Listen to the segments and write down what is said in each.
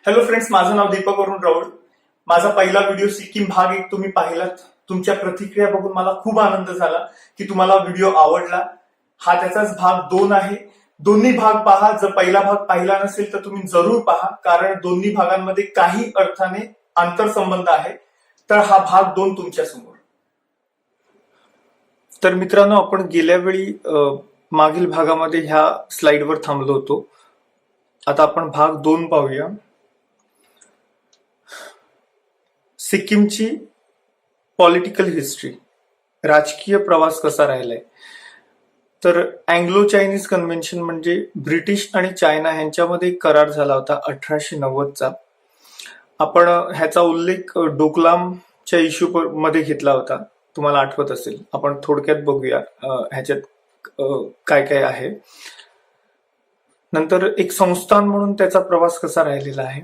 Hello friends, माझं नाव दीपक वरुण राऊळ. माझा पहिला व्हिडिओ सिक्कीम भाग 1 तुम्ही पाहिलात. तुमच्या प्रतिक्रिया बघून मला खूप आनंद झाला की तुम्हाला व्हिडिओ आवडला. हा त्याचाच भाग 2 आहे. दोन्ही भाग पहा. जर पहिला भाग पाहिला नसेल तर तुम्ही जरूर पहा, कारण दोन्ही भागांमध्ये काही अर्थाने आंतरसंबंध आहे. तर हा भाग 2 तुमच्या समोर. तर मित्रांनो, आपण गेल्या वेळी मागील भागामध्ये ह्या स्लाइडवर थांबलो होतो. आता आपण भाग 2 पाहूया. सिक्कीमची पॉलिटिकल हिस्ट्री, राजकीय प्रवास कसा राहिलाय. तर अँग्लो चायनीज कन्व्हेन्शन म्हणजे ब्रिटिश आणि चायना यांच्यामध्ये करार झाला होता 1890चा. आपण ह्याचा उल्लेख डोकलामच्या इश्यू मध्ये घेतला होता, तुम्हाला आठवत असेल. आपण थोडक्यात बघूया ह्याच्यात काय काय आहे. नंतर एक संस्थान म्हणून त्याचा प्रवास कसा राहिलेला आहे.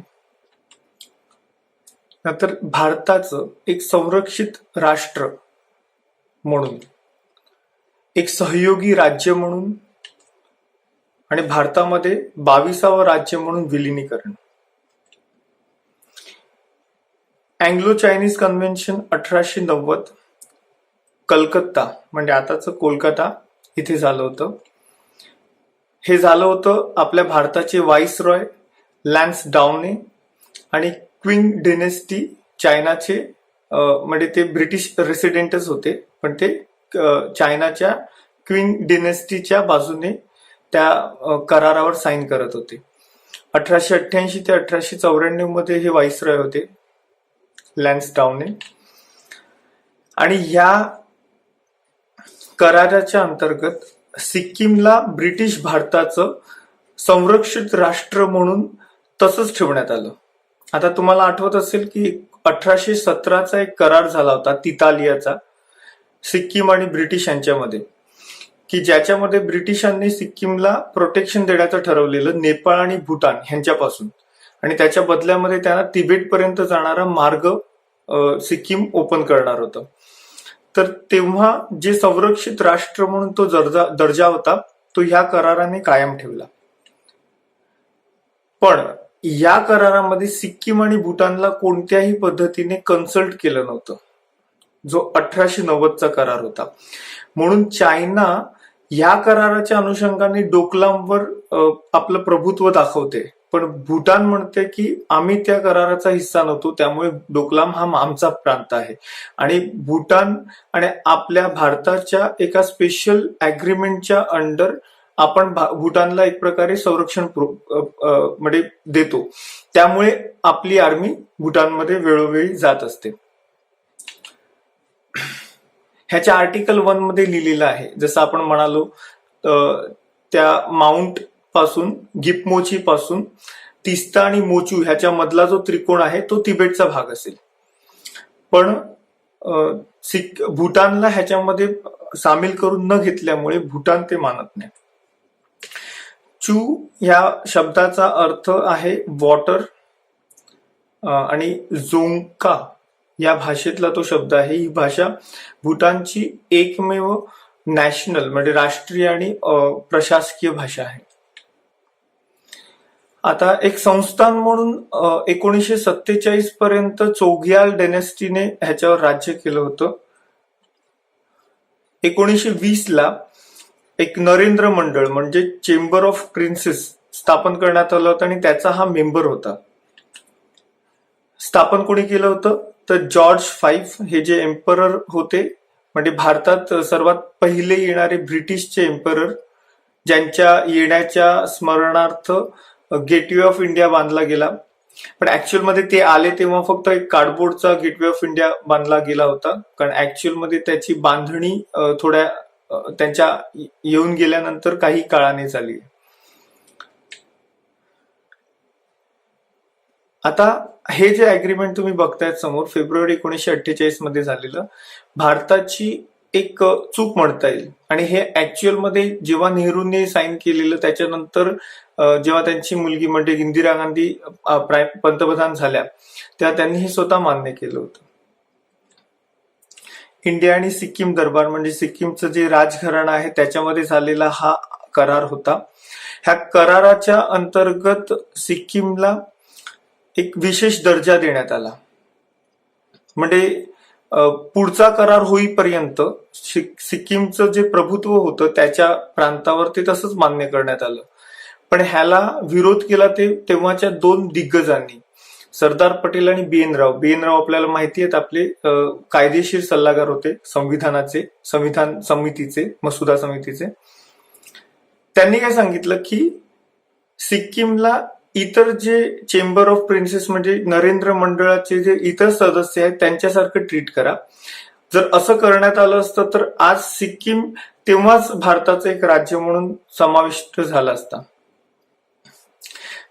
नंतर भारताचं एक संरक्षित राष्ट्र म्हणून, एक सहयोगी राज्य म्हणून आणि भारतामध्ये 22वं राज्य म्हणून विलिनीकरण. अँग्लो चायनीज कन्व्हेन्शन 1890 कलकत्ता म्हणजे आताच कोलकाता इथे झालं होतं. हे झालं होतं आपल्या भारताचे व्हाईसरॉय लॅन्सडाउने आणि क्विंग डिनेस्टी, चायनाचे म्हणजे ते ब्रिटिश रेसिडेंटच होते, पण ते चायनाच्या क्विंग डिनेस्टीच्या बाजूने त्या करारावर साईन करत होते. 1888 ते 1894 मध्ये हे व्हाईसरॉय होते, लॅन्सडाउने. आणि ह्या कराराच्या अंतर्गत सिक्कीमला ब्रिटिश भारताचं संरक्षित राष्ट्र म्हणून तसंच ठेवण्यात आलं. आता तुम्हाला आठवत असेल की 1817चा एक करार झाला होता तितालियाचा, सिक्कीम आणि ब्रिटिश यांच्यामध्ये, की ज्याच्यामध्ये ब्रिटिशांनी सिक्कीमला प्रोटेक्शन देण्याचं ठरवलेलं नेपाळ आणि भूटान ह्यांच्यापासून, आणि त्याच्या बदल्यामध्ये त्यांना तिबेटपर्यंत जाणारा मार्ग सिक्कीम ओपन करणार होतं. तर तेव्हा जे संरक्षित राष्ट्र म्हणून तो दर्जा होता तो ह्या कराराने कायम ठेवला. पण या करारामध्ये सिक्कीम आणि भूटानला कोणत्याही पद्धतीने कन्सल्ट केलं नव्हतं, जो 1890चा करार होता. म्हणून चायना या कराराच्या अनुषंगाने डोकलामवर आपलं प्रभुत्व दाखवते, पण भूटान म्हणते की आम्ही त्या कराराचा हिस्सा नव्हतो, त्यामुळे डोकलाम हा आमचा प्रांत आहे. आणि भूटान आणि आपल्या भारताच्या एका स्पेशल अग्रीमेंटच्या अंडर आपण भूटानला एक प्रकारे संरक्षण म्हणजे देतो. त्यामुळे आपली आर्मी भूटानमध्ये वेळोवेळी जात असते. ह्याच्या आर्टिकल 1 मध्ये लिहिलेलं आहे, जसं आपण म्हणालो त्या माउंट पासून, गिपमोची पासून तिस्ता आणि मोचू ह्याच्या मधला जो त्रिकोण आहे तो तिबेटचा भाग असेल. पण भूटानला ह्याच्यामध्ये सामील करून न घेतल्यामुळे भूटान ते मानत नाही. चू ह्या शब्दाचा अर्थ आहे वॉटर, आणि जोंका या भाषेतला तो शब्द आहे. ही भाषा भूटानची एकमेव नॅशनल म्हणजे राष्ट्रीय आणि प्रशासकीय भाषा आहे. आता एक संस्थान म्हणून 1947 पर्यंत चोग्याल डेनेस्टीने ह्याच्यावर राज्य केलं होतं. 1920 ला एक नरेंद्र मंडळ म्हणजे चेंबर ऑफ प्रिन्सेस स्थापन करण्यात आलं होतं आणि त्याचा हा मेंबर होता. स्थापन कोणी केलं होतं तर जॉर्ज 5 हे जे एम्परर होते, म्हणजे भारतात सर्वात पहिले येणारे ब्रिटिशचे एम्परर, ज्यांच्या येण्याच्या स्मरणार्थ गेटवे ऑफ इंडिया बांधला गेला. पण ऍक्च्युअल मध्ये ते आले तेव्हा फक्त एक कार्डबोर्डचा गेटवे ऑफ इंडिया बांधला गेला होता, कारण ऍक्च्युअल मध्ये त्याची बांधणी थोड्या त्यांच्या येऊन गेल्यानंतर काही काळाने झाली. आता हे जे अग्रीमेंट तुम्ही बघतायत समोर, फेब्रुवारी 1948 मध्ये झालेलं, भारताची एक चूक म्हणता येईल. आणि हे ऍक्च्युअल मध्ये जेव्हा नेहरूंनी साईन केलेलं, त्याच्यानंतर जेव्हा त्यांची मुलगी म्हणजे इंदिरा गांधी पंतप्रधान झाल्या, तेव्हा त्यांनी हे स्वतः मान्य केलं होतं. इंडिया आणि सिक्कीम दरबार म्हणजे सिक्कीमचं जे राजघराणं आहे त्याच्यामध्ये झालेला हा करार होता. ह्या कराराच्या अंतर्गत सिक्कीमला एक विशेष दर्जा देण्यात आला. म्हणजे पुढचा करार होईपर्यंत सिक्कीमचं जे प्रभुत्व होतं त्याच्या प्रांतावर ते तसंच मान्य करण्यात आलं. पण ह्याला विरोध केला ते तेव्हाच्या दोन दिग्गजांनी, सरदार पटेल आणि बी.एन. राव. बी.एन. राव आपल्याला माहिती आहेत, आपले कायदेशीर सल्लागार होते संविधान समितीचे, मसुदा समितीचे. त्यांनी काय सांगितलं की सिक्कीमला इतर जे चेंबर ऑफ प्रिन्सेस म्हणजे नरेंद्र मंडळाचे जे इतर सदस्य आहेत त्यांच्यासारखं ट्रीट करा. जर असं करण्यात आलं असतं तर आज सिक्कीम तेव्हाच भारताचं एक राज्य म्हणून समाविष्ट झाला असता.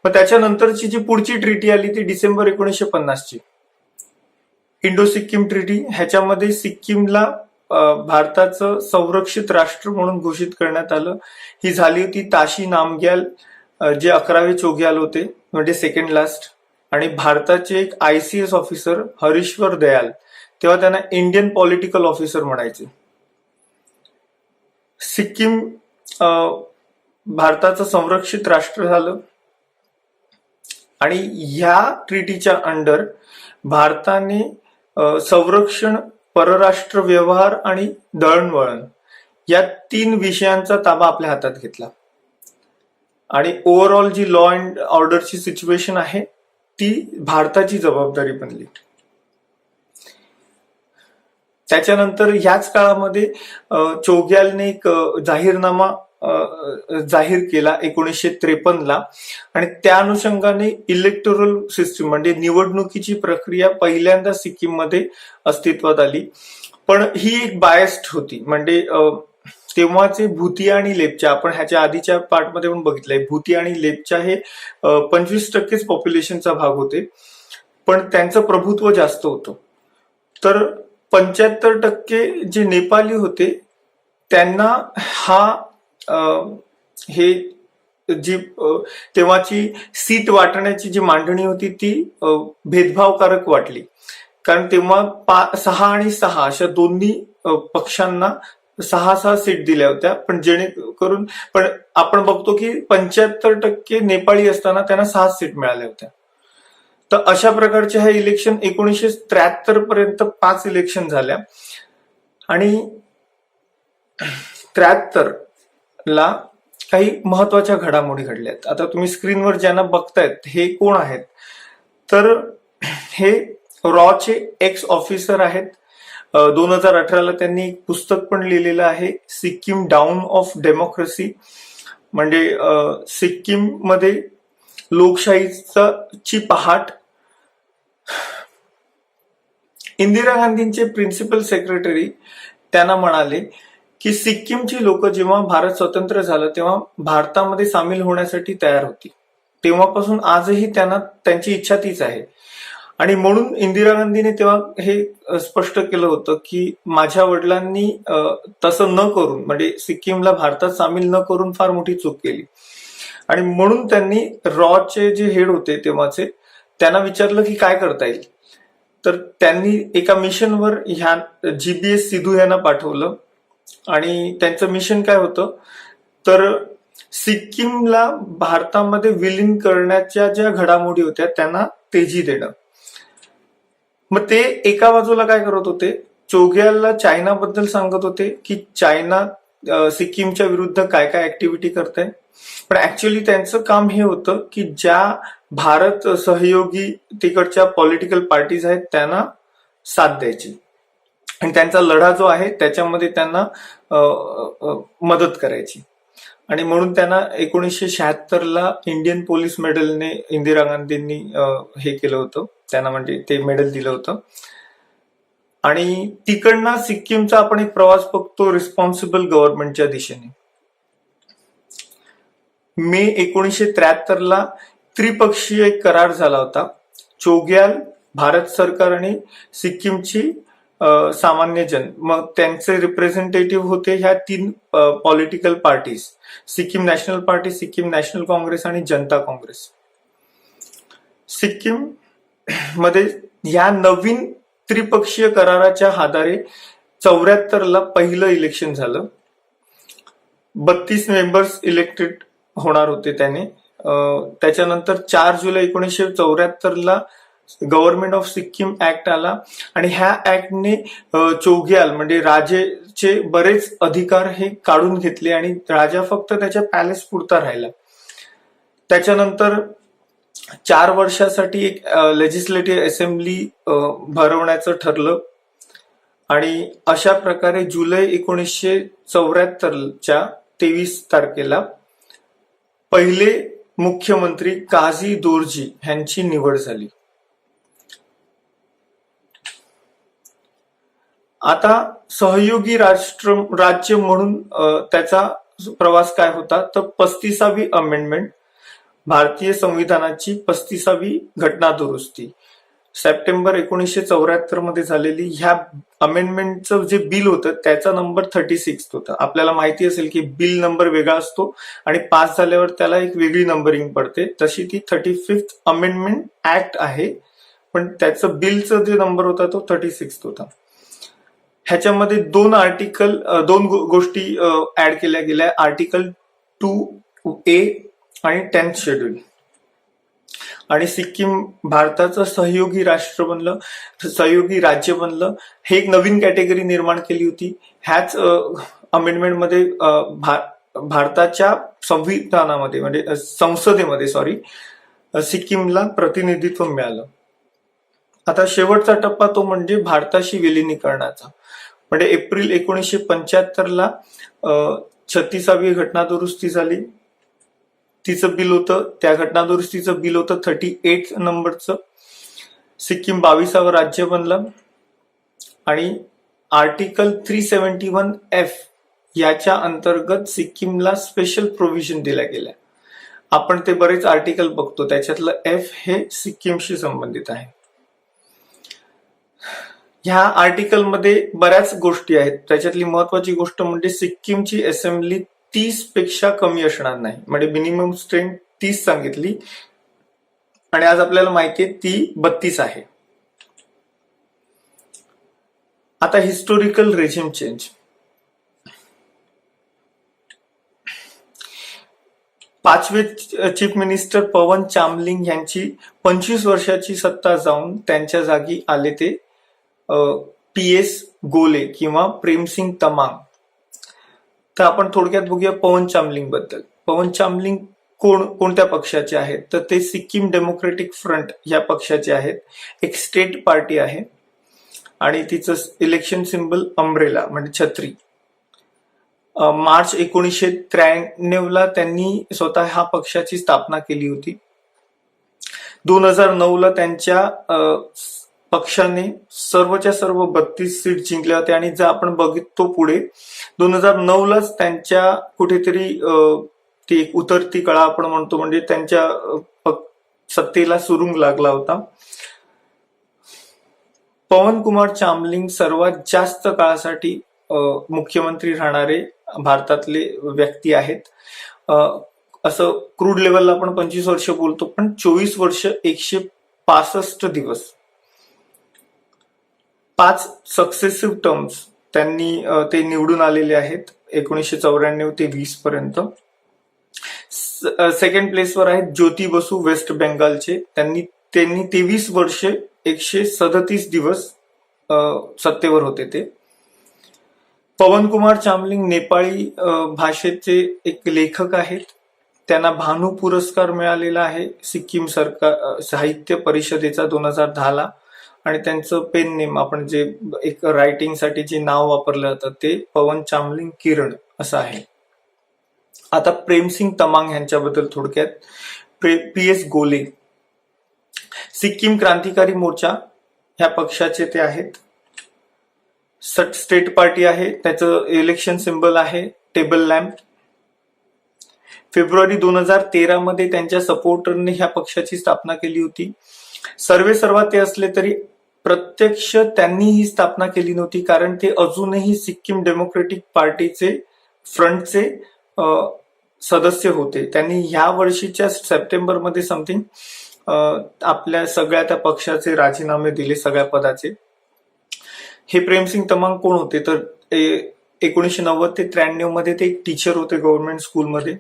मग त्याच्यानंतरची जी पुढची ट्रीटी आली ती डिसेंबर 1950ची इंडो सिक्कीम ट्रीटी. ह्याच्यामध्ये सिक्कीमला भारताचं संरक्षित राष्ट्र म्हणून घोषित करण्यात आलं. ही झाली होती ताशी नामग्याल, जे 11वे चोग्याल होते, म्हणजे सेकंड लास्ट, आणि भारताचे एक ICS ऑफिसर हरीश्वर दयाल, तेव्हा त्यांना इंडियन पॉलिटिकल ऑफिसर म्हणायचे. सिक्कीम भारताचं संरक्षित राष्ट्र झालं आणि ह्या ट्रीटीच्या अंडर भारताने संरक्षण, परराष्ट्र व्यवहार आणि दळणवळण या 3 विषयांचा ताबा आपल्या हातात घेतला. आणि ओव्हरऑल जी लॉ अँड ऑर्डरची सिच्युएशन आहे ती भारताची जबाबदारी बनली. त्याच्यानंतर ह्याच काळामध्ये चोग्यालने एक जाहीरनामा जाहीर केला 1953ला, आणि त्या अनुषंगाने इलेक्टोरल सिस्टीम म्हणजे निवडणुकीची प्रक्रिया पहिल्यांदा सिक्कीममध्ये अस्तित्वात आली. पण ही एक बायस्ड होती. म्हणजे तेव्हाचे भूतिया आणि लेप्चा, आपण ह्याच्या आधीच्या पार्टमध्ये पण बघितलंय, भूतिया आणि लेप्चा हे 25% पॉप्युलेशनचा भाग होते, पण त्यांचं प्रभुत्व जास्त होतं. तर 75% जे नेपाली होते त्यांना हे जी तेव्हाची सीट वाटण्याची जी मांडणी होती ती भेदभावकारक वाटली. कारण तेव्हा 6 आणि 6 अशा दोन्ही पक्षांना 6 सीट दिल्या होत्या. पण आपण बघतो की 75% नेपाळी असताना त्यांना 6 सीट मिळाल्या होत्या. तर अशा प्रकारचे हे इलेक्शन 1973 पर्यंत 5 इलेक्शन झाल्या. आणि 73ला काही महत्वाच्या घडामोडी घडल्यात. आता तुम्ही स्क्रीनवर ज्यांना बघतायत हे कोण आहेत, तर हे रॉचे एक्स ऑफिसर आहेत. 2018ला त्यांनी एक पुस्तक पण लिहिलेलं आहे, सिक्कीम डाऊन ऑफ डेमोक्रेसी, म्हणजे सिक्कीम मध्ये लोकशाहीची पहाट. इंदिरा गांधींचे प्रिन्सिपल सेक्रेटरी त्यांना म्हणाले की सिक्कीमची लोक जेव्हा भारत स्वतंत्र झालं तेव्हा भारतामध्ये सामील होण्यासाठी तयार होती. तेव्हापासून आजही त्यांची इच्छा तीच आहे. आणि म्हणून इंदिरा गांधीने तेव्हा हे स्पष्ट केलं होतं की माझ्या वडिलांनी तसं न करून, म्हणजे सिक्कीमला भारतात सामील न करून फार मोठी चूक केली. आणि म्हणून त्यांनी रॉचे जे हेड होते तेव्हाचे त्यांना विचारलं की काय करता येईल. तर त्यांनी एका मिशनवर ह्या GBS सिद्धू यांना पाठवलं. आणि त्यांचं मिशन काय होतं, तर सिक्कीमला भारतामध्ये विलीन करण्याच्या ज्या घडामोडी होत्या त्यांना तेजी देणं. मग ते एका बाजूला काय करत होते, चोग्यालला चायनाबद्दल सांगत होते की चायना सिक्कीमच्या विरुद्ध काय काय ऍक्टिव्हिटी करते. पण ऍक्च्युअली त्यांचं काम हे होतं की ज्या भारत सहयोगी तिकडच्या पॉलिटिकल पार्टीज आहेत त्यांना साथ द्यायची आणि त्यांचा लढा जो आहे त्याच्यामध्ये त्यांना मदत करायची. आणि म्हणून त्यांना 1976ला इंडियन पोलीस मेडलने इंदिरा गांधींनी हे केलं होतं, त्यांना म्हणजे ते मेडल दिलं होतं. आणि तिकडनं सिक्कीमचा आपण एक प्रवास बघतो रिस्पॉन्सिबल गव्हर्नमेंटच्या दिशेने. मे 1973ला त्रिपक्षीय एक करार झाला होता. चोग्याल, भारत सरकार आणि सिक्कीमची सामान्य जन, मग त्यांचे रिप्रेझेंटेटिव्ह होते ह्या 3 political parties, Sikkim national party, Sikkim national Congress आणि जनता काँग्रेस. सिक्कीम मध्ये ह्या नवीन त्रिपक्षीय कराराच्या आधारे 74ला पहिलं इलेक्शन झालं. 32 मेंबर्स इलेक्टेड होणार होते त्याने त्याच्यानंतर 4 जुलै 1974ला गव्हर्नमेंट ऑफ सिक्कीम ऍक्ट आला आणि ह्या ऍक्टने चोग्याल म्हणजे राजेचे बरेच अधिकार हे काढून घेतले आणि राजा फक्त त्याच्या पॅलेस पुरता राहिला. त्याच्यानंतर 4 वर्षासाठी एक लेजिस्लेटिव्ह असेंब्ली भरवण्याचं ठरलं आणि अशा प्रकारे जुलै 1974च्या 23 तारखेला पहिले मुख्यमंत्री काझी दोरजी यांची निवड झाली. आता सहयोगी राज्य म्हणून त्याचा प्रवास काय होता तर 35वी अमेंडमेंट, भारतीय संविधानाची 35वी घटना दुरुस्ती सप्टेंबर 1974 मध्ये झालेली. ह्या अमेंडमेंटचं जे बिल होतं त्याचा नंबर 36 होता. आपल्याला माहिती असेल की बिल नंबर वेगळा असतो आणि पास झाल्यावर त्याला एक वेगळी नंबरिंग पडते, तशी ती 35th अमेंडमेंट ऍक्ट आहे, पण त्याचं बिलचा जे नंबर होता तो 36 होता. ह्याच्यामध्ये दोन गोष्टी ऍड केल्या गेल्या, आर्टिकल 2A आणि 10th शेड्यूल. आणि सिक्कीम भारताचं सहयोगी राज्य बनलं. हे एक नवीन कॅटेगरी निर्माण केली होती. ह्याच अमेंडमेंटमध्ये भारताच्या संविधानामध्ये म्हणजे संसदेमध्ये सिक्कीमला प्रतिनिधित्व मिळालं. आता शेवटचा टप्पा तो म्हणजे भारताशी विलिनीकरणाचा. म्हणजे एप्रिल 1975ला 36वी घटना दुरुस्ती झाली. तिचं बिल होतं, त्या घटना दुरुस्तीचं बिल होतं 38 नंबरचं. सिक्कीम 22वं राज्य बनलं आणि आर्टिकल 371F याच्या अंतर्गत सिक्कीमला स्पेशल प्रोव्हिजन दिल्या गेल्या. आपण ते बरेच आर्टिकल बघतो, त्याच्यातलं F हे सिक्कीमशी संबंधित आहे. ह्या आर्टिकलमध्ये बऱ्याच गोष्टी आहेत. त्याच्यातली महत्वाची गोष्ट म्हणजे सिक्कीमची असेंब्ली 30 पेक्षा कमी असणार नाही, म्हणजे मिनिमम स्ट्रेंथ 30 सांगितली आणि आज आपल्याला माहिती आहे ती 32 आहे. आता हिस्टोरिकल रेजिम चेंज. पाचवे चीफ मिनिस्टर पवन चामलिंग यांची 25 वर्षाची सत्ता जाऊन त्यांच्या जागी आले ते PS गोले किंवा प्रेमसिंग तमांग. तर आपण थोडक्यात बघूया पवन चामलिंग बद्दल. पवन चामलिंग कोणत्या पक्षाचे आहेत तर ते सिक्कीम डेमोक्रेटिक फ्रंट या पक्षाचे आहेत. एक स्टेट पार्टी आहे आणि तिचं इलेक्शन सिम्बल अम्ब्रेला म्हणजे छत्री. मार्च 1993ला त्यांनी स्वतः ह्या पक्षाची स्थापना केली होती. 2009ला त्यांच्या पक्षाने सर्वच्या सर्व 32 सीट जिंकल्या होत्या आणि जर आपण बघतो पुढे 2009लाच त्यांच्या कुठेतरी ती एक उतरती कळा आपण म्हणतो, म्हणजे त्यांच्या सत्तेला सुरुंग लागला होता. पवन कुमार चामलिंग सर्वात जास्त काळासाठी मुख्यमंत्री राहणारे भारतातले व्यक्ती आहेत. असं क्रूड लेवलला आपण 25 वर्ष बोलतो, पण 24 वर्ष 165 दिवस, 5 सक्सेसिव्ह टर्म्स त्यांनी ते निवडून आलेले आहेत 1994 ते 20 पर्यंत. सेकंड प्लेसवर आहेत ज्योती बसू वेस्ट बेंगालचे. त्यांनी 23 वर्ष 137 दिवस सत्तेवर होते ते. पवन कुमार चामलिंग नेपाळी भाषेचे एक लेखक आहेत. त्यांना भानू पुरस्कार मिळालेला आहे सिक्कीम सरकार साहित्य परिषदेचा 2010ला. आणि त्यांचं पेन नेम आपण जे एक रायटिंग साठी जे नाव वापरलं जातं ते पवन चामलिंग किरण असं आहे. आता प्रेमसिंग तमांग यांच्याबद्दल थोडक्यात. PS गोले सिक्कीम क्रांतिकारी मोर्चा ह्या पक्षाचे ते आहेत. स्टेट पार्टी आहे, त्याचं इलेक्शन सिम्बल आहे टेबल लॅम्प. फेब्रुवारी 2013 मध्ये त्यांच्या सपोर्टरने ह्या पक्षाची स्थापना केली होती. सर्वा ते असले तरी प्रत्यक्ष त्यांनी ही स्थापना केली नव्हती, कारण ते अजूनही सिक्कीम डेमोक्रेटिक पार्टीचे फ्रंटचे सदस्य होते. त्यांनी ह्या वर्षीच्या सप्टेंबरमध्ये समथिंग आपल्या सगळ्या त्या पक्षाचे राजीनामे दिले, सगळ्या पदाचे. हे प्रेमसिंग तमांग कोण होते तर 1990 ते 93 मध्ये ते एक टीचर होते गव्हर्नमेंट स्कूलमध्ये.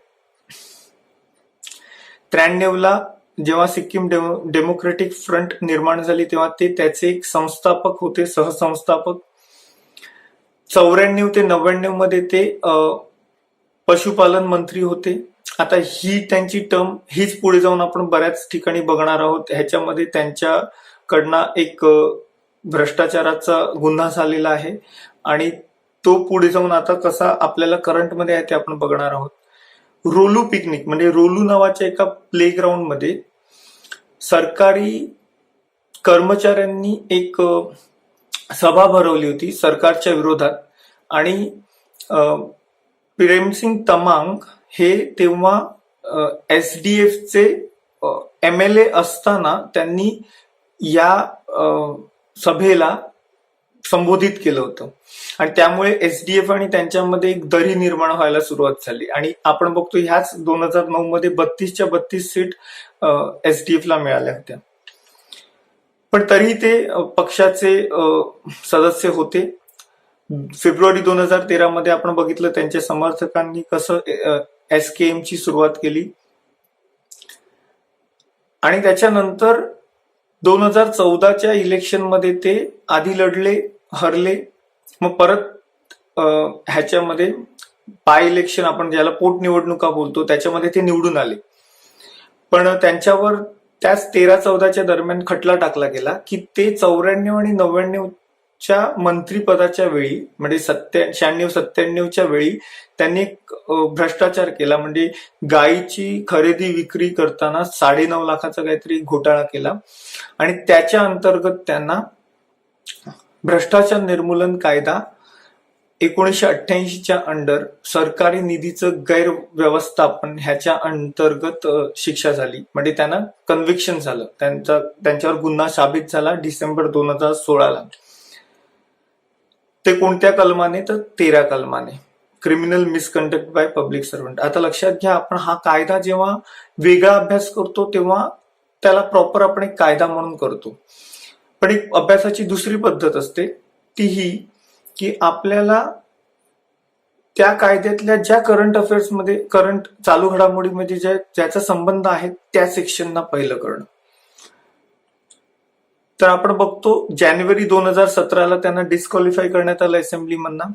ला जेव्हा सिक्कीम डेमोक्रेटिक फ्रंट निर्माण झाली तेव्हा ते त्याचे एक संस्थापक होते, सहसंस्थापक. 94 ते 99 मध्ये ते पशुपालन मंत्री होते. आता ही त्यांची टर्म हीच पुढे जाऊन आपण बऱ्याच ठिकाणी बघणार आहोत. ह्याच्यामध्ये त्यांच्याकडनं एक भ्रष्टाचाराचा गुन्हा झालेला आहे आणि तो पुढे जाऊन आता कसा आपल्याला करंटमध्ये आहे ते आपण बघणार आहोत. रोलू पिकनिक म्हणजे रोलू नावाच्या एका प्लेग्राऊंड मध्ये सरकारी कर्मचाऱ्यांनी एक सभा भरवली होती सरकारच्या विरोधात आणि प्रेमसिंग तमांग हे तेव्हा SDF चे MLA असताना त्यांनी या सभेला संबोधित केलं होतं आणि त्यामुळे SDF आणि त्यांच्यामध्ये एक दरी निर्माण व्हायला सुरुवात झाली आणि आपण बघतो ह्याच 2009 मध्ये 32च्या 32 सीट SDF ला मिळाल्या होत्या. पण तरीही ते पक्षाचे सदस्य होते. फेब्रुवारी 2013 मध्ये आपण बघितलं त्यांच्या समर्थकांनी कसं SKM ची सुरुवात केली आणि त्याच्यानंतर 2014च्या इलेक्शन मध्ये ते आधी लढले, हरले, मग परत ह्याच्यामध्ये बाय इलेक्शन आपण ज्याला पोटनिवडणुका बोलतो त्याच्यामध्ये ते निवडून आले. पण त्यांच्यावर त्याच 13-14च्या दरम्यान खटला टाकला गेला की ते 94 आणि 99च्या मंत्रीपदाच्या वेळी म्हणजे 96-97च्या वेळी त्यांनी भ्रष्टाचार केला. म्हणजे गायीची खरेदी विक्री करताना 9.5 लाखाचा काहीतरी घोटाळा केला आणि त्याच्या अंतर्गत त्यांना भ्रष्टाचार निर्मूलन कायदा 1988च्या अंडर सरकारी निधीचं गैरव्यवस्थापन ह्याच्या अंतर्गत शिक्षा झाली. म्हणजे त्यांना कन्व्हिक्शन झालं, त्यांच्यावर गुन्हा साबित झाला डिसेंबर 2016ला. ते कोणत्या कलमाने तर 13 कलमाने, criminal misconduct by public servant. आता लक्षात घ्या, आपण हा कायदा जेव्हा वेगळा अभ्यास करतो तेव्हा त्याला प्रॉपर आपण एक कायदा म्हणून करतो. पण एक अभ्यासाची दुसरी पद्धत असते ती ही की आपल्याला त्या कायद्यातल्या ज्या करंट अफेअर्समध्ये, करंट चालू घडामोडीमध्ये ज्याचा संबंध आहे त्या सेक्शनना पहिलं करणं. तर आपण बघतो जानेवारी 2017ला त्यांना डिस्क्वालिफाय करण्यात आलं असेंब्लीमधनं.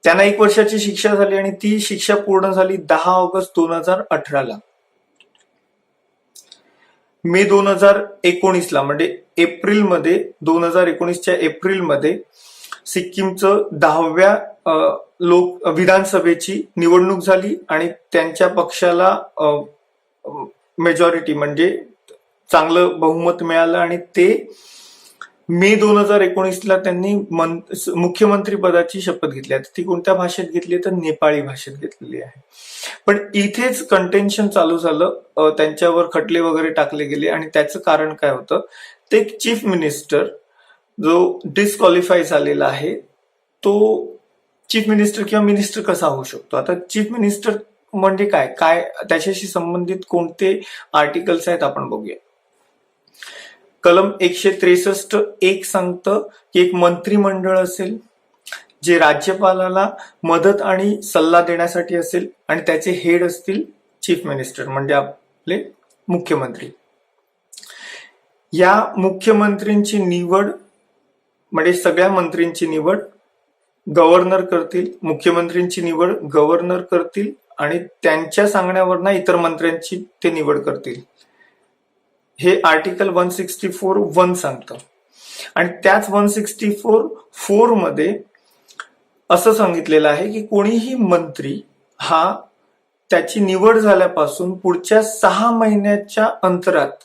त्यांना 1 वर्षाची शिक्षा झाली आणि ती शिक्षा पूर्ण झाली 10 ऑगस्ट 2018ला. मे 2019ला म्हणजे एप्रिलमध्ये 2019च्या एप्रिलमध्ये सिक्कीमचं 10व्या विधानसभेची निवडणूक झाली आणि त्यांच्या पक्षाला मेजॉरिटी म्हणजे चांगलं बहुमत मिळालं आणि ते मे 2019ला त्यांनी मुख्यमंत्री पदाची शपथ घेतली. ती कोणत्या भाषेत घेतली तर नेपाळी भाषेत घेतलेली आहे. पण इथेच कंटेन्शन चालू झालं, त्यांच्यावर खटले वगैरे टाकले गेले आणि त्याचं कारण काय होतं, ते चीफ मिनिस्टर जो डिस्क्वालिफाय झालेला आहे तो चीफ मिनिस्टर किंवा मिनिस्टर कसा होऊ शकतो. आता चीफ मिनिस्टर म्हणजे काय त्याच्याशी संबंधित कोणते आर्टिकल्स आहेत आपण बघूया. कलम 163(1) सांगतं की एक मंत्रिमंडळ असेल जे राज्यपालाला मदत आणि सल्ला देण्यासाठी असेल आणि त्याचे हेड असतील चीफ मिनिस्टर म्हणजे आपले मुख्यमंत्री. या मुख्यमंत्रींची निवड म्हणजे सगळ्या मंत्रींची निवड गव्हर्नर करतील, मुख्यमंत्रींची निवड गव्हर्नर करतील आणि त्यांच्या सांगण्यावरनं इतर मंत्र्यांची ते निवड करतील. हे आर्टिकल 164(1) सांगतं. आणि त्याच 164(4) मध्ये असं सांगितलेलं आहे की कोणीही मंत्री हा त्याची निवड झाल्यापासून पुढच्या 6 महिन्याच्या अंतरात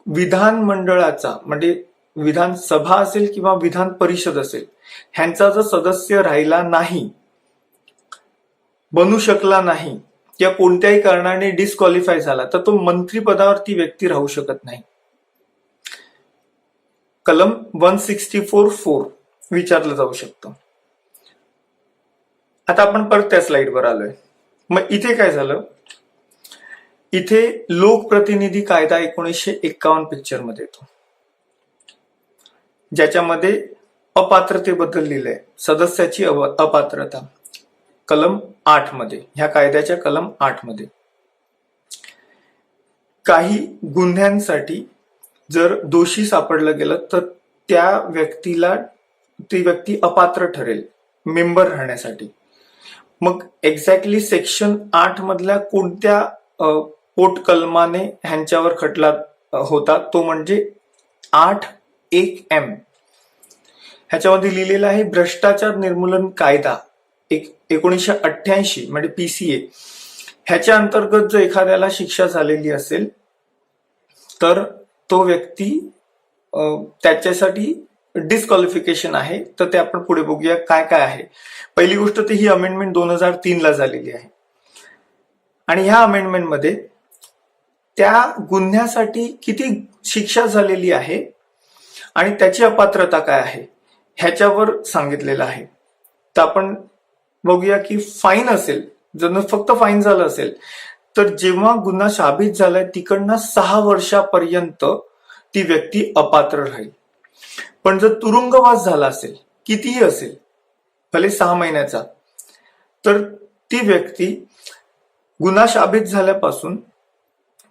विधानमंडळाचा म्हणजे विधानसभा असेल किंवा विधान परिषद असेल ह्यांचा जर सदस्य राहिला नाही, बनू शकला नाही किंवा कोणत्याही कारणाने डिस्क्वालिफाय झाला तर तो मंत्रिपदावर ती व्यक्ती राहू शकत नाही. कलम 164(4) विचारलं जाऊ शकतं. आता आपण परत त्या स्लाइडवर आलोय. मग इथे काय झालं, इथे लोकप्रतिनिधी कायदा 1951 पिक्चर मध्ये येतो ज्याच्यामध्ये अपात्रतेबद्दल लिहिलंय, सदस्याची अपात्रता. कलम 8 मध्ये, ह्या कायद्याच्या कलम 8 मध्ये काही गुन्ह्यांसाठी जर दोषी सापडलं गेलं तर त्या व्यक्तीला, ती व्यक्ती अपात्र ठरेल मेंबर राहण्यासाठी. मग एक्झॅक्टली सेक्शन 8 मधल्या कोणत्या पोटकलमाने ह्यांच्यावर खटला होता, तो म्हणजे 8(1)M. ह्याच्यामध्ये लिहिलेलं आहे भ्रष्टाचार निर्मूलन कायदा 1988 म्हणजे PCA. ह्याच्या अंतर्गत जर एखाद्याला शिक्षा झालेली असेल तर तो व्यक्ती त्याच्यासाठी डिस्क्वालिफिकेशन आहे. तर ते आपण पुढे बघूया काय काय आहे. पहिली गोष्ट तर ही अमेंडमेंट 2003 ला झालेली आहे आणि ह्या अमेंडमेंटमध्ये त्या गुन्ह्यासाठी किती शिक्षा झालेली आहे आणि त्याची अपात्रता काय आहे ह्याच्यावर सांगितलेलं आहे. तर आपण बघूया की फाईन असेल, जर फक्त फाईन झालं असेल तर जेव्हा गुन्हा साबित झालाय तिकडनं 6 वर्षापर्यंत ती व्यक्ती अपात्र राहील. पण जर तुरुंगवास झाला असेल, कितीही असेल, भले 6 महिन्याचा, तर ती व्यक्ती गुन्हा साबित झाल्यापासून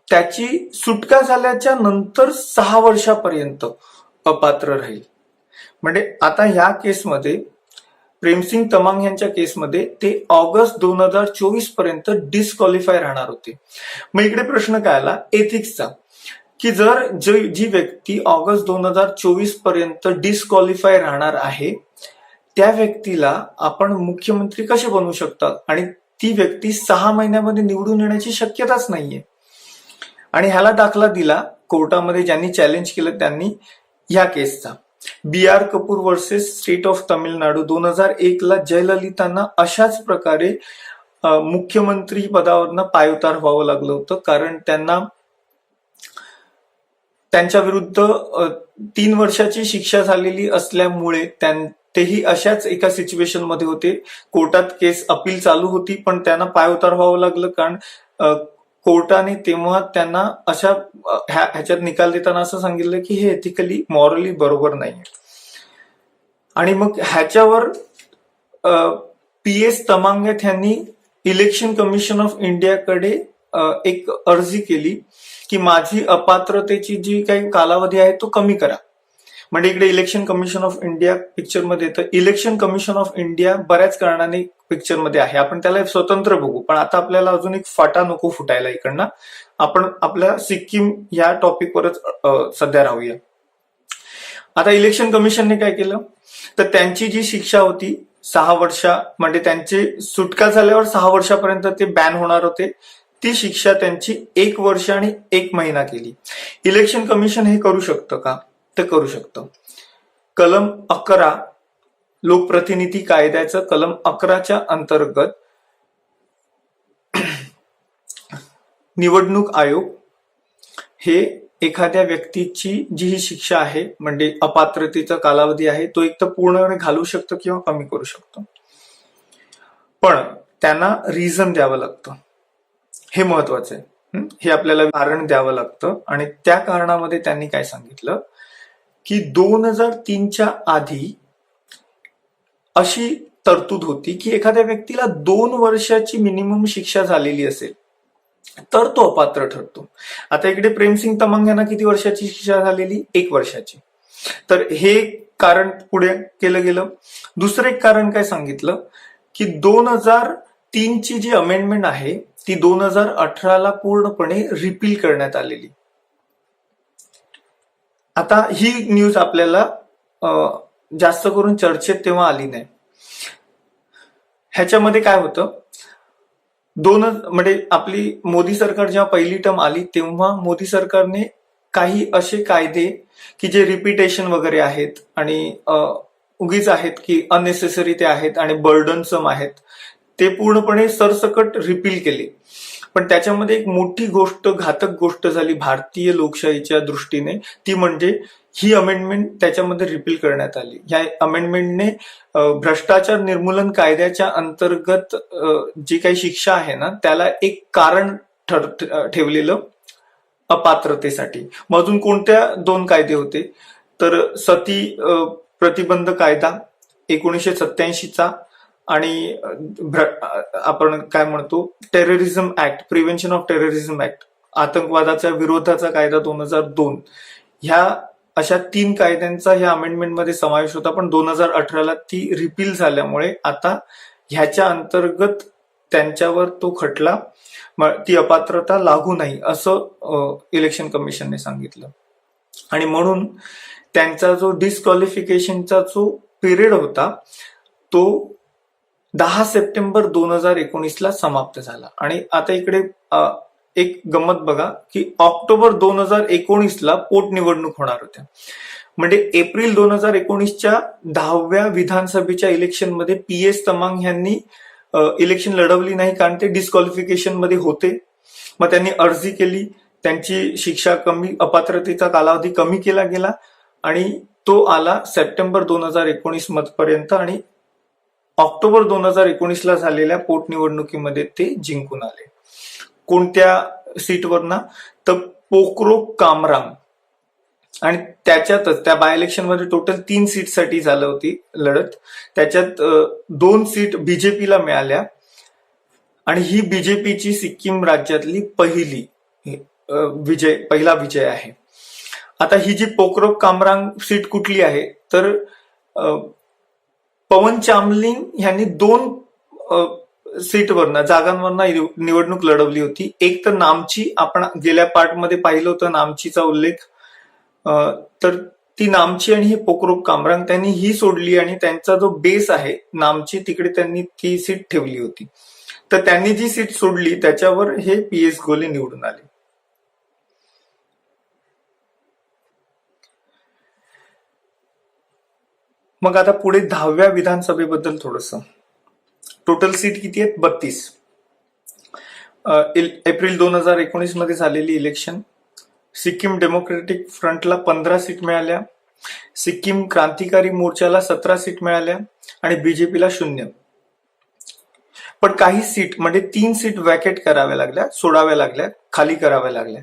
त्याची सुटका झाल्याच्या नंतर 6 वर्षापर्यंत अपात्र राहील. म्हणजे आता ह्या केसमध्ये, प्रेमसिंग तमांग यांच्या केसमध्ये ते ऑगस्ट 2024 पर्यंत डिस्क्वालिफाय राहणार होते. मग इकडे प्रश्न काय आला एथिक्सचा, की जर जी व्यक्ती ऑगस्ट 2024 पर्यंत डिस्क्वालिफाय राहणार आहे त्या व्यक्तीला आपण मुख्यमंत्री कसे बनवू शकतात, आणि ती व्यक्ती 6 महिन्यामध्ये निवडून येण्याची शक्यताच नाहीये. आणि ह्याला दाखला दिला कोर्टामध्ये ज्यांनी चॅलेंज केलं त्यांनी, ह्या केसचा BR Kapoor versus state of Tamil Nadu 2001 ला जयललितांना अशाच प्रकारे मुख्यमंत्री पदावरनं पायउतार व्हावं लागलं होतं, कारण त्यांना त्यांच्या विरुद्ध 3 वर्षाची शिक्षा झालेली असल्यामुळे तेही अशाच एका सिच्युएशन मध्ये होते. कोर्टात केस अपील चालू होती पण त्यांना पायउतार व्हावं लागलं, कारण कोर्टाने तेव्हा त्यांना अशा ह्याच्यात निकाल देताना असं सांगितलं की हे एथिकली मॉरली बरोबर नाही. आणि मग ह्याच्यावर PS तमांगत यांनी इलेक्शन कमिशन ऑफ इंडियाकडे एक अर्जी केली की माझी अपात्रतेची जी काही कालावधी आहे तो कमी करा. म्हणजे इकडे इलेक्शन कमिशन ऑफ इंडिया पिक्चरमध्ये येतं. इलेक्शन कमिशन ऑफ इंडिया बऱ्याच कारणाने पिक्चरमध्ये आहे, आपण त्याला स्वतंत्र बघू. पण आता आपल्याला अजून एक फाटा नको फुटायला इकडनं, आपण आपल्या सिक्कीम या टॉपिकवरच सध्या राहूया. आता इलेक्शन कमिशनने काय केलं, तर त्यांची जी शिक्षा होती 6 वर्ष, म्हणजे त्यांची सुटका झाल्यावर 6 वर्षापर्यंत ते बॅन होणार होते, ती शिक्षा त्यांची 1 वर्ष आणि 1 महिना केली. इलेक्शन कमिशन हे करू शकतं का, ते करू शकतं. कलम 11 लोकप्रतिनिधी कायद्याचं कलम 11च्या अंतर्गत निवडणूक आयोग हे एखाद्या व्यक्तीची जी ही शिक्षा आहे, म्हणजे अपात्रतेचा कालावधी आहे, तो एक तर पूर्णपणे घालू शकतो किंवा कमी करू शकतो. पण त्यांना रिझन द्यावं लागतं, हे महत्वाचं आहे. हे आपल्याला कारण द्यावं लागतं. आणि त्या कारणामध्ये त्यांनी काय सांगितलं की 2003च्या आधी अशी तरतूद होती की एखाद्या व्यक्तीला 2 वर्षाची मिनिमम शिक्षा झालेली असेल तर तो अपात्र ठरतो. आता इकडे प्रेमसिंग तमांग यांना किती वर्षाची शिक्षा झालेली, 1 वर्षाची. तर हे कारण पुढे केलं गेलं. दुसरं एक कारण काय सांगितलं की 2003ची जी अमेंडमेंट आहे ती 2018ला पूर्णपणे रिपील करण्यात आलेली. आता ही न्यूज आपल्याला जास्त करून चर्चेत तेव्हा आली नाही. ह्याच्यामध्ये काय होतं, म्हणजे आपली मोदी सरकार जेव्हा पहिली टर्म आली तेव्हा मोदी सरकारने काही असे कायदे की जे रिपिटेशन वगैरे आहेत आणि उगीच आहेत की अननेसेसरी ते आहेत आणि बर्डनसम आहेत, ते पूर्णपणे सरसकट रिपील केले. पण त्याच्यामध्ये एक मोठी गोष्ट, घातक गोष्ट झाली भारतीय लोकशाहीच्या दृष्टीने, ती म्हणजे ही अमेंडमेंट त्याच्यामध्ये रिपील करण्यात आली. या अमेंडमेंटने भ्रष्टाचार निर्मूलन कायद्याच्या अंतर्गत जी काही शिक्षा आहे ना त्याला एक कारण ठेवलेलं अपात्रतेसाठी. मग अजून कोणत्या 2 कायदे होते, तर सती प्रतिबंध कायदा 1987चा आणि आपण काय म्हणतो terrorism act, prevention of terrorism act, आतंकवादाच्या विरोधाचा कायदा 2002, ह्या अशा 3 कायद्यांचा ह्या अमेंडमेंटमध्ये समावेश होता. पण 2018ला ती रिपील झाल्यामुळे आता ह्याच्या अंतर्गत त्यांच्यावर तो खटला, ती अपात्रता लागू नाही असं इलेक्शन कमिशनने सांगितलं. आणि म्हणून त्यांचा जो डिस्क्वालिफिकेशनचा जो पिरियड होता तो 10 सप्टेंबर 2019ला समाप्त झाला. आणि आता इकडे एक गंमत बघा की ऑक्टोबर 2019ला पोटनिवडणूक होणार होत्या. म्हणजे एप्रिल 2019च्या 10व्या विधानसभेच्या इलेक्शनमध्ये PS तमांग यांनी इलेक्शन लढवली नाही कारण ते डिस्क्वालिफिकेशन मध्ये होते. मग त्यांनी अर्जी केली, त्यांची शिक्षा कमी, अपात्रतेचा कालावधी कमी केला गेला आणि तो आला सप्टेंबर 2019 पर्यंत. आणि ऑक्टोबर 2019ला झालेल्या पोटनिवडणुकीमध्ये ते जिंकून आले. कोणत्या सीटवरना? तर पोक्रो कामरांग. आणि त्याच्यातच त्या बाय इलेक्शन मध्ये टोटल 3 सीटसाठी झालं होती लढत. त्याच्यात 2 सीट बीजेपीला मिळाल्या आणि ही बीजेपीची सिक्कीम राज्यातली पहिला विजय आहे. आता ही जी पोक्रो कामरांग सीट कुठली आहे तर पवन चामलिंग यांनी 2 सीटवरनं, जागांवरनं निवडणूक लढवली होती. एक तर नामची, आपण गेल्या पार्टमध्ये पाहिलं होतं नामचीचा उल्लेख, तर ती नामची आणि ही पोक्रो कामरांग त्यांनी ही सोडली आणि त्यांचा जो बेस आहे नामची तिकडे त्यांनी ती सीट ठेवली होती. तर त्यांनी जी सीट सोडली त्याच्यावर हे PS गोले निवडून आले. मग आता पुढे 10व्या विधानसभेबद्दल थोडस. टोटल सीट किती आहेत? 32. एप्रिल 2019 मध्ये झालेली इलेक्शन. सिक्कीम डेमोक्रेटिक फ्रंटला 15 सीट मिळाल्या, सिक्कीम क्रांतिकारी मोर्चाला 17 सीट मिळाल्या आणि बीजेपीला 0. पण काही सीट म्हणजे 3 सीट वॅकेट कराव्या लागल्या, सोडाव्या लागल्या, खाली कराव्या लागल्या.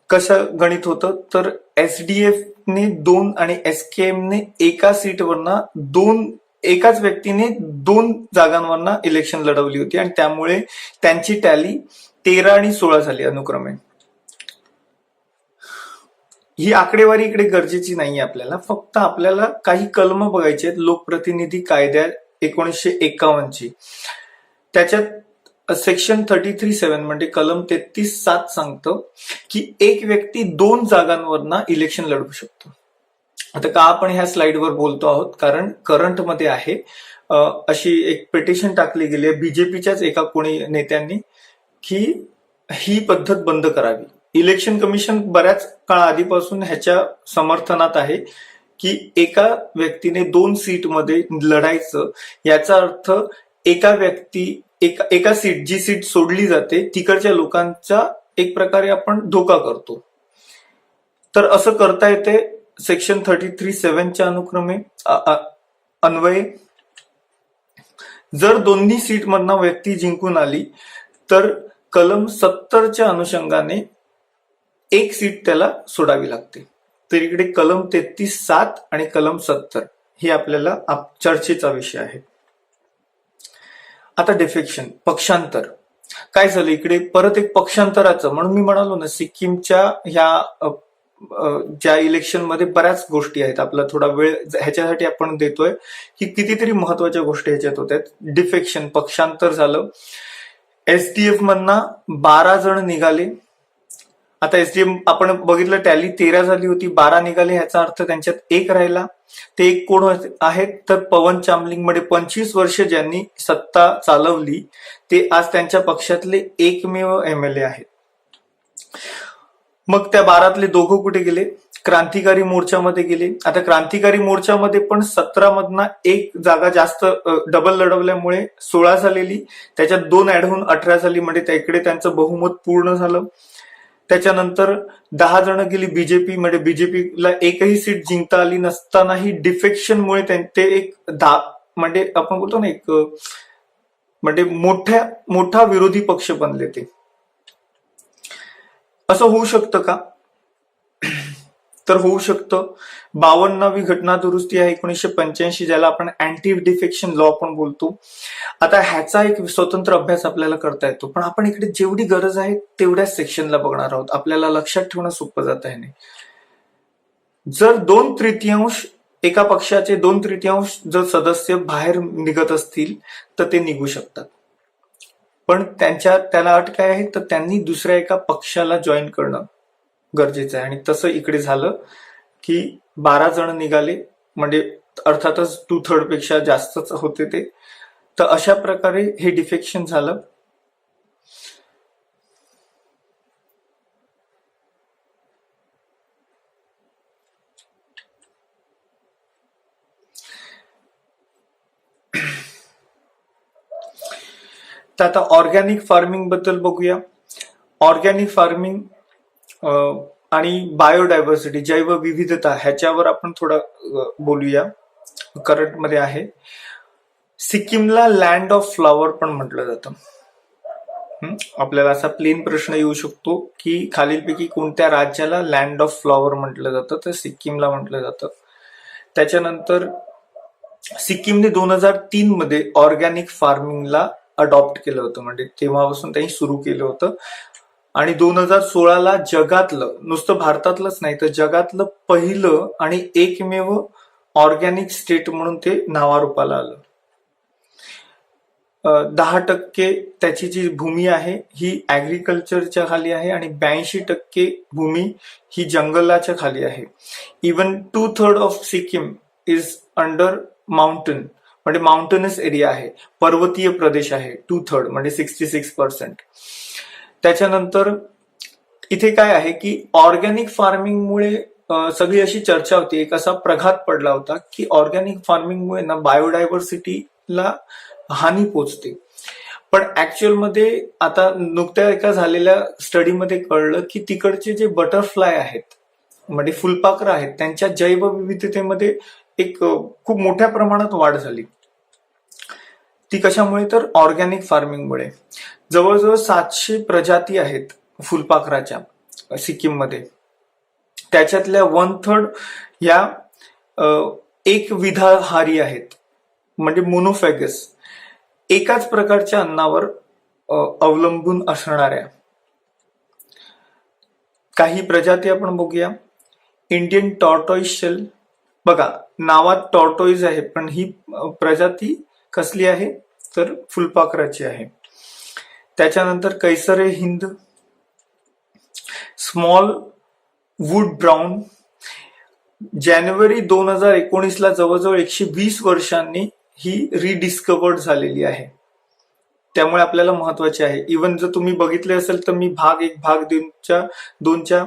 कसं गणित होतं तर SDF ने 2 आणि SKM ने एका सीटवरनं एकाच व्यक्तीने 2 जागांवरनं इलेक्शन लढवली होती आणि त्यामुळे त्यांची टॅली 13 आणि 16 झाली अनुक्रमे. ही आकडेवारी इकडे गरजेची नाहीये आपल्याला, फक्त आपल्याला काही कलम बघायचे आहेत लोकप्रतिनिधी कायद्या 1951ची. त्याच्यात सेक्शन 33(7) म्हणजे कलम 33(7) सांगतं की एक व्यक्ती 2 जागांवरनं इलेक्शन लढवू शकतो. आता का आपण ह्या स्लाइडवर बोलतो आहोत? कारण करंटमध्ये आहे अशी एक पिटिशन टाकली गेली आहे बीजेपीच्याच एका कोणी नेत्यांनी की ही पद्धत बंद करावी. इलेक्शन कमिशन बऱ्याच काळ आधीपासून ह्याच्या समर्थनात आहे की एका व्यक्तीने 2 सीटमध्ये लढायचं. याचा अर्थ एका सीट, जी सीट सोडली जाते तिकडच्या लोकांचा एक प्रकारे आपण धोका करतो. तर असं करता येते सेक्शन 33(7) अनुक्रमे अन्वये. जर दोन्ही सीटमधनं व्यक्ती जिंकून आली तर कलम 70च्या अनुषंगाने एक सीट त्याला सोडावी लागते. तर इकडे कलम 33(7) आणि कलम 70 हे आपल्याला चर्चेचा विषय आहे. आता डिफेक्शन, पक्षांतर. काय झालं इकडे? परत एक पक्षांतराचं, म्हणून मी म्हणालो ना सिक्कीमच्या ह्या ज्या इलेक्शन मध्ये बऱ्याच गोष्टी आहेत, आपला थोडा वेळ ह्याच्यासाठी आपण देतोय की कितीतरी महत्वाच्या गोष्टी ह्याच्यात होत्या. डिफेक्शन, पक्षांतर झालं. SDF मधनं 12 जण निघाले. आता SDF आपण बघितलं टॅली 13 झाली होती, 12 निघाले, ह्याचा अर्थ त्यांच्यात एक राहिला. ते एक कोण आहेत तर पवन चामलिंग. म्हणजे 25 वर्ष ज्यांनी सत्ता चालवली ते आज त्यांच्या पक्षातले एकमेव MLA आहेत. मग त्या 12तले 2 कुठे गेले? क्रांतिकारी मोर्चामध्ये गेले. आता क्रांतिकारी मोर्चामध्ये पण 17 मधनं एक जागा जास्त डबल लढवल्यामुळे 16 झालेली, त्याच्यात 2 ऍड होऊन 18 झाली. म्हणजे इकडे त्यांचं बहुमत पूर्ण झालं. त्याच्यानंतर 10 जण गेली बीजेपी. म्हणजे बीजेपीला एकही सीट जिंकता आली नसतानाही डिफेक्शनमुळे ते एक म्हणजे आपण बोलतो ना एक म्हणजे मोठा विरोधी पक्ष बनले. ते असं होऊ शकतं का? तर होऊ शकतं. 52वी घटना दुरुस्ती आहे 1985, ज्याला आपण अँटी डिफेक्शन लॉ पण बोलतो. आता ह्याचा एक स्वतंत्र अभ्यास आपल्याला करता येतो, पण आपण इकडे जेवढी गरज आहे तेवढ्याच सेक्शनला बघणार आहोत. आपल्याला लक्षात ठेवणं सोपं जात आहे. जर 2/3 एका पक्षाचे 2/3 जर सदस्य बाहेर निघत असतील तर ते निघू शकतात, पण त्याला अट काय आहे, तर त्यांनी दुसऱ्या एका पक्षाला जॉईन करणं गरजेचं आहे. आणि तसं इकडे झालं की 12 जण निघाले, म्हणजे अर्थातच 2/3 पेक्षा जास्तच होते ते. तर अशा प्रकारे हे डिफेक्शन झालं. तर आता ऑर्गॅनिक फार्मिंग बद्दल बघूया. ऑर्गॅनिक फार्मिंग आणि बायोडायव्हर्सिटी, जैवविविधता, ह्याच्यावर आपण थोडं बोलूया. करंटमध्ये आहे. सिक्कीमला लँड ऑफ फ्लॉवर पण म्हटलं जातं. आपल्याला असा प्लेन प्रश्न येऊ शकतो की खालीलपैकी कोणत्या राज्याला लँड ऑफ फ्लॉवर म्हटलं जातं, तर सिक्कीमला म्हटलं जातं. त्याच्यानंतर सिक्कीमने 2003 मध्ये ऑर्गॅनिक फार्मिंगला अडॉप्ट केलं होतं, म्हणजे तेव्हापासून त्यांनी सुरू केलं होतं. आणि 2016ला जगातलं, नुसतं भारतातलंच नाही तर जगातलं पहिलं आणि एकमेव ऑर्गॅनिक स्टेट म्हणून ते नावारूपाला आलं. 10% त्याची जी भूमी आहे ही ऍग्रिकल्चरच्या खाली आहे आणि 82% भूमी ही जंगलाच्या खाली आहे. Even 2/3 of Sikkim is under mountain, म्हणजे माउंटनस एरिया आहे, पर्वतीय प्रदेश आहे. 2/3 म्हणजे 66%. त्याच्यानंतर इथे काय आहे की ऑर्गॅनिक फार्मिंगमुळे सगळी अशी चर्चा होती, एक असा प्रघात पडला होता की ऑर्गॅनिक फार्मिंगमुळे ना बायोडायव्हर्सिटीला हानी पोचते. पण ऍक्च्युअल मध्ये आता नुकत्या एका झालेल्या स्टडीमध्ये कळलं की तिकडचे जे बटरफ्लाय आहेत, म्हणजे फुलपाखरं आहेत, त्यांच्या जैवविविधतेमध्ये एक खूप मोठ्या प्रमाणात वाढ झाली. ती कशामुळे, तर ऑर्गॅनिक फार्मिंगमुळे. जवळजवळ 700 प्रजाती आहेत फुलपाखराच्या सिक्कीममध्ये. त्याच्यातल्या 1/3 या एक विधाहारी आहेत, म्हणजे मोनोफॅगस, एकाच प्रकारच्या अन्नावर अवलंबून असणाऱ्या. काही प्रजाती आपण बघूया. इंडियन टॉर्टॉइस शेल, बघा नावात टॉर्टॉइस आहे, पण ही प्रजाती कसली आहे, तर फुलपाखराची आहे. त्याच्यानंतर कैसरे हिंद, स्मॉल वूड ब्राउन. जानेवारी 2019ला जवळजवळ 120 वर्षांनी ही रिडिस्कवर्ड झालेली आहे, त्यामुळे आपल्याला महत्वाचे आहे. इवन जर तुम्ही बघितले असेल तर मी भाग 1 भाग 2च्या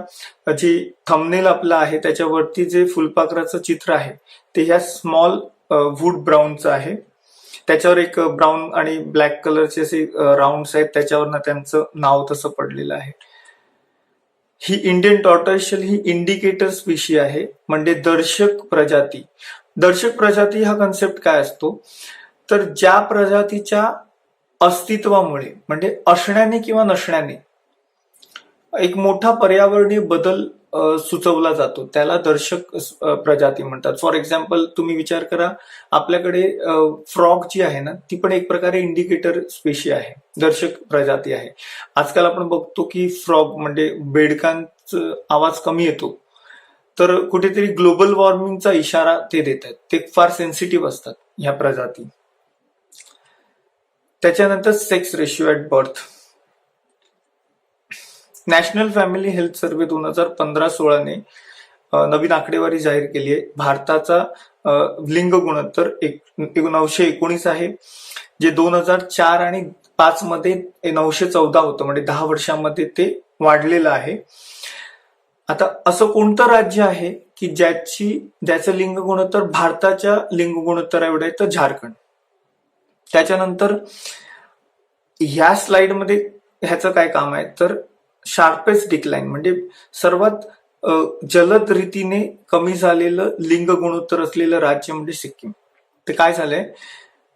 जे थंबनेल आपला आहे त्याच्यावरती जे फुलपाखराचं चित्र आहे ते ह्या स्मॉल वूड ब्राउनचं आहे. त्याच्यावर एक ब्राऊन आणि ब्लॅक कलरचे असे राऊंड्स आहेत, त्याच्यावरनं त्यांचं नाव तसं पडलेलं आहे. ही इंडियन टॉर्टॉइस ही इंडिकेटर स्पीशी आहे, म्हणजे दर्शक प्रजाती. दर्शक प्रजाती हा कन्सेप्ट काय असतो, तर ज्या प्रजातीच्या अस्तित्वामुळे, म्हणजे असण्याने किंवा नसण्याने एक मोठा पर्यावरणीय बदल सुचवला जातो, त्याला दर्शक प्रजाती म्हणतात. फॉर एक्झाम्पल तुम्ही विचार करा, आपल्याकडे फ्रॉग जी आहे ना, ती पण एक प्रकारे इंडिकेटर स्पेशी आहे, दर्शक प्रजाती आहे. आजकाल आपण बघतो की फ्रॉग म्हणजे बेडकांचा आवाज कमी येतो, तर कुठेतरी ग्लोबल वॉर्मिंगचा इशारा ते देतात. ते फार सेन्सिटिव्ह असतात ह्या प्रजाती. त्याच्यानंतर sex ratio at birth. National family health survey 2015-16 ने नवीन आकडेवारी जाहीर केली आहे. भारताचा लिंग गुणोत्तर 919 आहे, जे 2004 आणि 5 मध्ये 914 होतं, म्हणजे 10 वर्षांमध्ये ते वाढलेलं आहे. आता असं कोणतं राज्य आहे की ज्याचं लिंग गुणोत्तर भारताच्या लिंग गुणोत्तर एवढं आहे, तर झारखंड. त्याच्यानंतर ह्या स्लाइडमध्ये ह्याचं काय काम आहे, तर शार्पेस्ट डिक्लाइन, म्हणजे सर्वात जलद रीतीने कमी झालेलं लिंग गुणोत्तर असलेलं राज्य म्हणजे सिक्कीम. ते काय झालंय,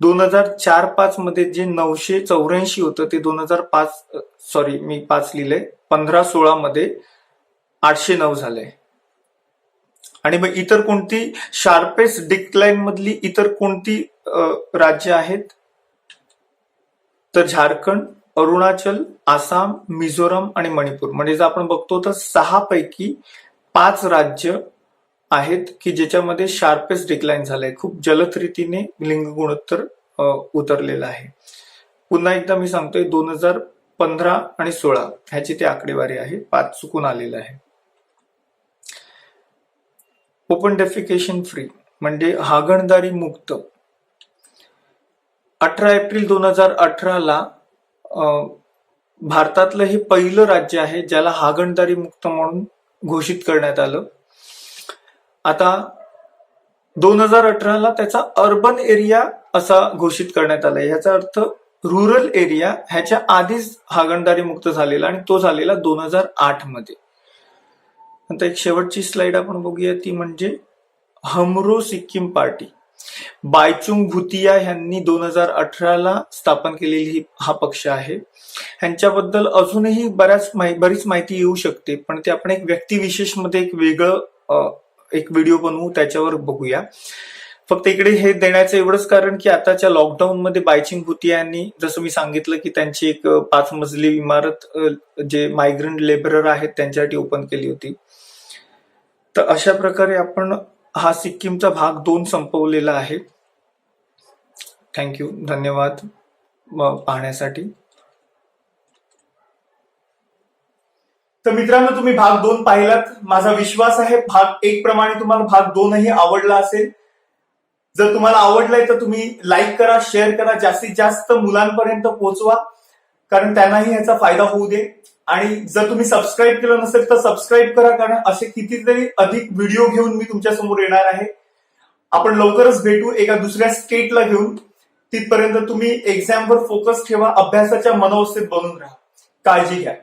2004-5 मध्ये जे 984 होतं ते 2005 मी 5 लिहिलंय, 15-16 मध्ये 809 झालंय. आणि मग इतर कोणती शार्पेस्ट डिक्लाइन मधली इतर कोणती राज्य आहेत? तर झारखंड, अरुणाचल, आसाम, मिझोरम आणि मणिपूर. म्हणजे जर आपण बघतो तर 6 पैकी 5 राज्य आहेत की ज्याच्यामध्ये शार्पेस्ट डिक्लाइन झालंय. खूप जलद रीतीने लिंग गुणोत्तर उतरलेलं आहे. पुन्हा एकदा मी सांगतोय 2015 आणि 16 ह्याची ती आकडेवारी आहे. 5 चुकून आलेलं आहे. ओपन डेफिकेशन फ्री म्हणजे हागणदारी मुक्त. 18 एप्रिल 2018 ला भारतातलं हे पहिलं राज्य आहे ज्याला हागणदारी मुक्त म्हणून घोषित करण्यात आलं. आता 2018 ला त्याचा अर्बन एरिया असा घोषित करण्यात आला. याचा अर्थ रुरल एरिया ह्याच्या आधीच हागणदारी मुक्त झालेला आणि तो झालेला 2008 मध्ये. आता एक शेवटची स्लाइड आपण बघूया ती म्हणजे हमरो सिक्कीम पार्टी. बायचुंग भुतिया यांनी 2018 ला स्थापन केलेली हा पक्ष आहे. ह्यांच्याबद्दल अजूनही बरीच माहिती येऊ शकते, पण ते आपण एक व्यक्तिविशेष मध्ये एक वेगळं एक व्हिडिओ बनवू, त्याच्यावर बघूया. फक्त इकडे हे देण्याचं एवढंच कारण की आताच्या लॉकडाऊन मध्ये बायचुंग भुतिया यांनी जसं मी सांगितलं की त्यांची एक 5 मजली इमारत जे मायग्रंट लेबरर आहेत त्यांच्यासाठी ओपन केली होती. तर अशा प्रकारे आपण हा सिक्कीमचा भाग 2 संपवलेला आहे. थँक्यू, धन्यवाद पाहण्यासाठी. तर मित्रांनो, तुम्ही भाग 2 पाहिलात. माझा विश्वास आहे भाग 1 प्रमाणे तुम्हाला भाग 2ही आवडला असेल. जर तुम्हाला आवडलाय तर तुम्ही लाईक करा, शेअर करा, जास्तीत जास्त मुलांपर्यंत पोहोचवा, कारण त्यांनाही ह्याचा फायदा होऊ दे. आणि जर तुम्ही सबस्क्राईब केलं नसेल तर सबस्क्राईब करा, कारण असे कितीतरी अधिक व्हिडिओ घेऊन मी तुमच्या समोर येणार आहे. आपण लवकरच भेटू एका दुसऱ्या स्टेटला घेऊन. तिथपर्यंत तुम्ही एक्झामवर फोकस ठेवा, अभ्यासाच्या मनोवस्थेत बनून राहा. काळजी घ्या.